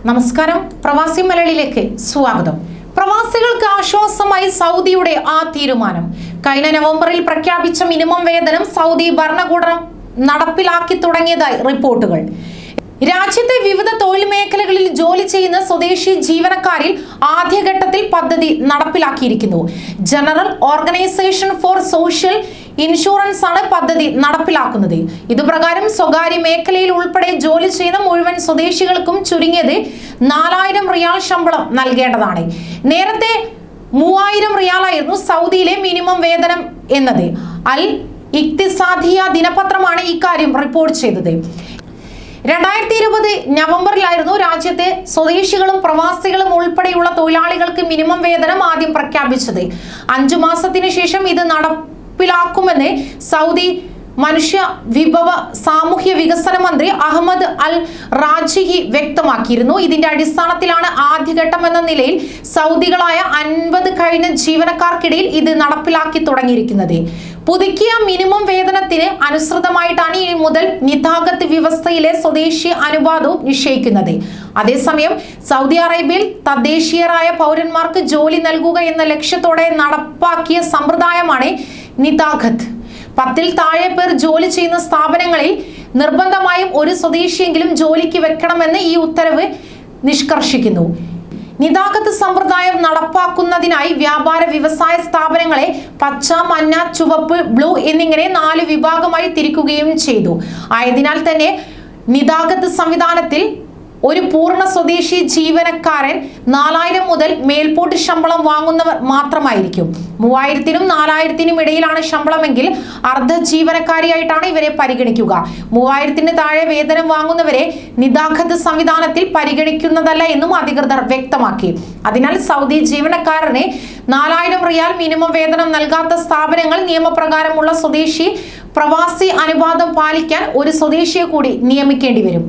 നമസ്കാരം, പ്രവാസി മലയാളിയിലേക്ക് സ്വാഗതം. പ്രവാസികൾക്ക് ആശ്വാസമായി സൗദിയുടെ ആ തീരുമാനം. കഴിഞ്ഞ നവംബറിൽ പ്രഖ്യാപിച്ച മിനിമം വേതനം സൗദി ഭരണകൂടം നടപ്പിലാക്കി തുടങ്ങിയതായി റിപ്പോർട്ടുകൾ. രാജ്യത്തെ വിവിധ തൊഴിൽ മേഖലകളിൽ ജോലി ചെയ്യുന്ന സ്വദേശി ജീവനക്കാരിൽ ആദ്യഘട്ടത്തിൽ പദ്ധതി നടപ്പിലാക്കിയിരിക്കുന്നു. General organisation for social insurance ആണ് പദ്ധതി നടപ്പിലാക്കുന്നത്. ഇതുപ്രകാരം സ്വകാര്യ മേഖലയിൽ ഉൾപ്പെടെ ജോലി ചെയ്യുന്ന മുഴുവൻ സ്വദേശികൾക്കും ചുരുങ്ങിയത് 4000 റിയാൽ ശമ്പളം നൽകേണ്ടതാണ്. നേരത്തെ 3000 റിയാലായിരുന്നു സൗദിയിലെ മിനിമം വേതനം എന്നത്. അൽ ഇഖ്തിസാദിയ ദിനപത്രമാണ് ഇക്കാര്യം റിപ്പോർട്ട് ചെയ്തത്. 2020 നവംബറിലായിരുന്നു രാജ്യത്തെ സ്വദേശികളും പ്രവാസികളും ഉൾപ്പെടെയുള്ള തൊഴിലാളികൾക്ക് മിനിമം വേതനം ആദ്യം പ്രഖ്യാപിച്ചത്. 5 മാസത്തിന് ശേഷം ഇത് നടപ്പിലാക്കുമെന്ന് സൗദി മനുഷ്യ വിഭവ സാമൂഹ്യ വികസന മന്ത്രി അഹമ്മദ് അൽ റാജിഹി വ്യക്തമാക്കിയിരുന്നു. ഇതിന്റെ അടിസ്ഥാനത്തിലാണ് ആദ്യഘട്ടം എന്ന നിലയിൽ സൗദികളായ 50 കഴിഞ്ഞ ജീവനക്കാർക്കിടയിൽ ഇത് നടപ്പിലാക്കി തുടങ്ങിയിരിക്കുന്നത്. പുതുക്കിയ മിനിമം വേതനത്തിന് അനുസൃതമായിട്ടാണ് ഇനി മുതൽ നിതാഖത്ത് വ്യവസ്ഥയിലെ സ്വദേശി അനുപാതവും നിശ്ചയിക്കുന്നത്. അതേസമയം സൗദി അറേബ്യയിൽ തദ്ദേശീയരായ പൗരന്മാർക്ക് ജോലി നൽകുക എന്ന ലക്ഷ്യത്തോടെ നടപ്പാക്കിയ സമ്പ്രദായമാണ് നിതാഖത്ത്. 10-ൽ താഴെ പേർ ജോലി ചെയ്യുന്ന സ്ഥാപനങ്ങളിൽ നിർബന്ധമായും ഒരു സ്വദേശിയെങ്കിലും ജോലിക്ക് വെക്കണമെന്ന് ഈ ഉത്തരവ് നിഷ്കർഷിക്കുന്നു. നിതാഖത്ത് സമ്പ്രദായം നടപ്പാക്കുന്നതിനായി വ്യാപാര വ്യവസായ സ്ഥാപനങ്ങളെ പച്ച, മഞ്ഞ, ചുവപ്പ്, ബ്ലൂ എന്നിങ്ങനെ 4 വിഭാഗമായി തിരിക്കുകയും ചെയ്തു. ആയതിനാൽ തന്നെ നിതാഖത്ത് സംവിധാനത്തിൽ ഒരു പൂർണ്ണ സ്വദേശി ജീവനക്കാരൻ 4000 മുതൽ മേൽപോട്ട് ശമ്പളം വാങ്ങുന്നവർ മാത്രമായിരിക്കും. 3000-നും 4000-നും ഇടയിലാണ് ശമ്പളമെങ്കിൽ അർദ്ധ ജീവനക്കാരിയായിട്ടാണ് ഇവരെ പരിഗണിക്കുക. 3000-ന് താഴെ വേതനം വാങ്ങുന്നവരെ നിതാഖത്ത് സംവിധാനത്തിൽ പരിഗണിക്കുന്നതല്ല എന്നും അധികൃതർ വ്യക്തമാക്കി. അതിനാൽ സൗദി ജീവനക്കാരന് 4000 റിയാൽ മിനിമം വേതനം നൽകാത്ത സ്ഥാപനങ്ങൾ നിയമപ്രകാരമുള്ള സ്വദേശി പ്രവാസി അനുപാതം പാലിക്കാൻ ഒരു സ്വദേശിയെ കൂടി നിയമിക്കേണ്ടി വരും.